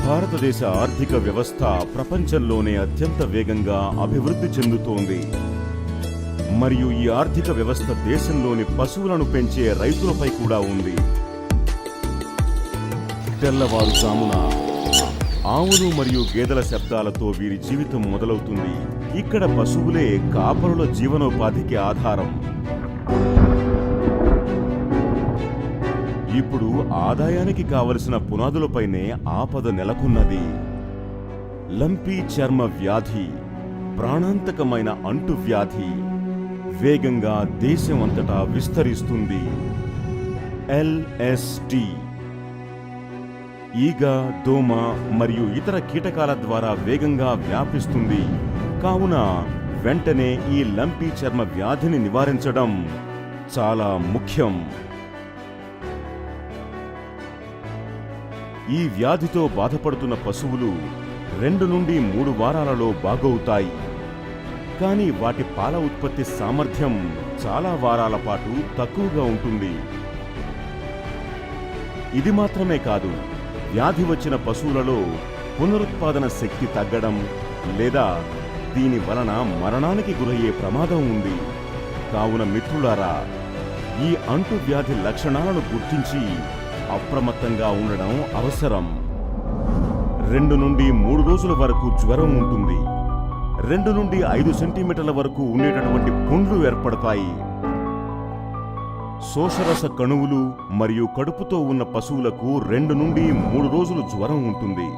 భారతదేశ ఆర్థిక వ్యవస్థ ప్రపంచంలోనే అత్యంత వేగంగా అభివృద్ధి చెందుతోంది. మరియు ఈ ఆర్థిక వ్యవస్థ దేశంలోని పశువులను పెంచే రైతులపై కూడా ఉంది. తెల్లవారుజామున ఆవులు మరియు గేదెల శబ్దాలతో వీరి జీవితం మొదలవుతుంది. ఇక్కడ పశువులే కాపరుల జీవనోపాధికి ఆధారం. ఇప్పుడు ఆదాయానికి కావలసిన పునాదులపైనే ఆపద నెలకొన్నది. లంపీ చర్మ వ్యాధి, ప్రాణాంతకమైన అంటువ్యాధి వేగంగా దేశం అంతటా విస్తరిస్తుంది. LSD ఈగ, దోమ మరియు ఇతర కీటకాల ద్వారా వేగంగా వ్యాపిస్తుంది. కావున వెంటనే ఈ లంపీ చర్మ వ్యాధిని నివారించడం చాలా ముఖ్యం. ఈ వ్యాధితో బాధపడుతున్న పశువులు 2 నుండి 3 వారాలలో బాగవుతాయి. కానీ వాటి పాల ఉత్పత్తి సామర్థ్యం చాలా వారాల పాటు తక్కువగా ఉంటుంది. ఇది మాత్రమే కాదు, వ్యాధి వచ్చిన పశువులలో పునరుత్పాదన శక్తి తగ్గడం లేదా దీని వలన మరణానికి గురయ్యే ప్రమాదం ఉంది. కావున మిత్రులారా, ఈ అంటువ్యాధి లక్షణాలను గుర్తించి అప్రమత్తంగా ఉండడం అవసరం. 2 నుండి 3 రోజుల వరకు జ్వరం ఉంటుంది. 2 నుండి 5 సెంటీమీటర్ల వరకు ఉండేటటువంటి పుండ్లు ఏర్పడతాయి. శోషరస కణువులు మరియు కడుపుతో ఉన్న పశువులకు 2 నుండి 3 రోజులు జ్వరం ఉంటుంది.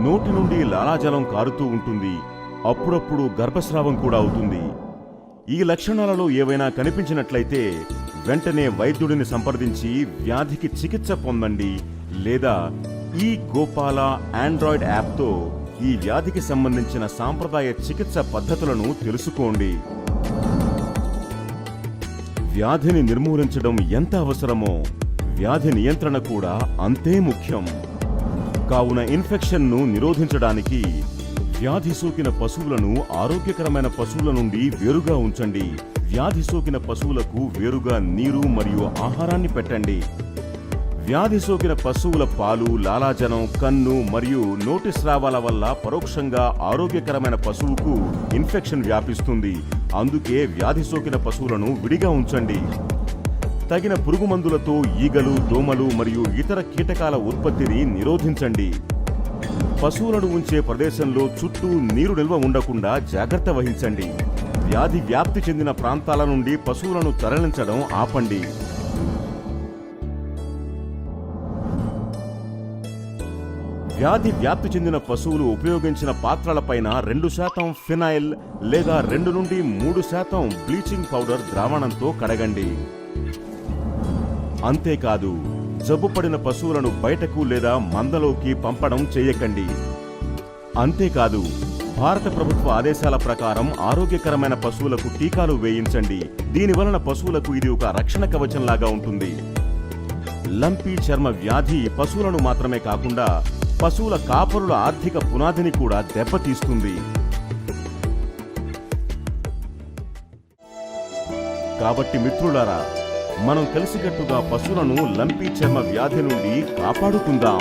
నోటి నుండి లాలాజలం కారుతూ ఉంటుంది. అప్పుడప్పుడు గర్భస్రావం కూడా అవుతుంది. ఈ లక్షణాలలో ఏవైనా కనిపించినట్లయితే వెంటనే వైద్యుడిని సంప్రదించి వ్యాధికి చికిత్స పొందండి. లేదా ఈ గోపాల ఆండ్రాయిడ్ యాప్తో ఈ వ్యాధికి సంబంధించిన సాంప్రదాయ చికిత్స పద్ధతులను తెలుసుకోండి. వ్యాధిని నిర్మూలించడం ఎంత అవసరమో వ్యాధి నియంత్రణ కూడా అంతే ముఖ్యం. కావున ఇన్ఫెక్షన్ను నిరోధించడానికి వ్యాధి సోకిన పశువులను ఆరోగ్యకరమైన పశువుల నుండి వేరుగా ఉంచండి. వ్యాధి సోకిన పశువులకు వేరుగా నీరు మరియు ఆహారాన్ని పెట్టండి. వ్యాధి సోకిన పశువుల పాలు, లాలాజలం, కన్ను మరియు నోటి స్రావాల వల్ల పరోక్షంగా ఆరోగ్యకరమైన పశువుకు ఇన్ఫెక్షన్ వ్యాపిస్తుంది. అందుకే వ్యాధి సోకిన పశువులను విడిగా ఉంచండి. తగిన పురుగు మందులతో ఈగలు, దోమలు మరియు ఇతర కీటకాల ఉత్పత్తిని నిరోధించండి. పశువులను ఉంచే ప్రదేశంలో చుట్టూ నీరు నిల్వ ఉండకుండా జాగ్రత్త వహించండి. వ్యాధి వ్యాప్తి చెందిన ప్రాంతాల నుండి పశువులను తరలించడం ఆపండి. వ్యాధి వ్యాప్తి చెందిన పశువులు ఉపయోగించిన పాత్రలపైన 2% ఫినాయిల్ లేదా 2 నుండి 3% బ్లీచింగ్ పౌడర్ ద్రావణంతో కడగండి. అంతేకాదు, జబ్బుపడిన పశువులను బయటకు లేదా మందలోకి పంపడం చేయకండి. అంతేకాదు, భారత ప్రభుత్వ ఆదేశాల ప్రకారం ఆరోగ్యకరమైన పశువులకు టీకాలు వేయించండి. దీనివలన పశువులకు ఇది ఒక రక్షణ కవచంలాగా ఉంటుంది. లంపీ చర్మ వ్యాధి పశువులను మాత్రమే కాకుండా పశువుల కాపరుల ఆర్థిక పునాదిని కూడా దెబ్బతీస్తుంది. కాబట్టి మిత్రులారా, మనం కలిసికట్టుగా పశువులను లంపీ చర్మ వ్యాధి నుండి కాపాడుకుందాం.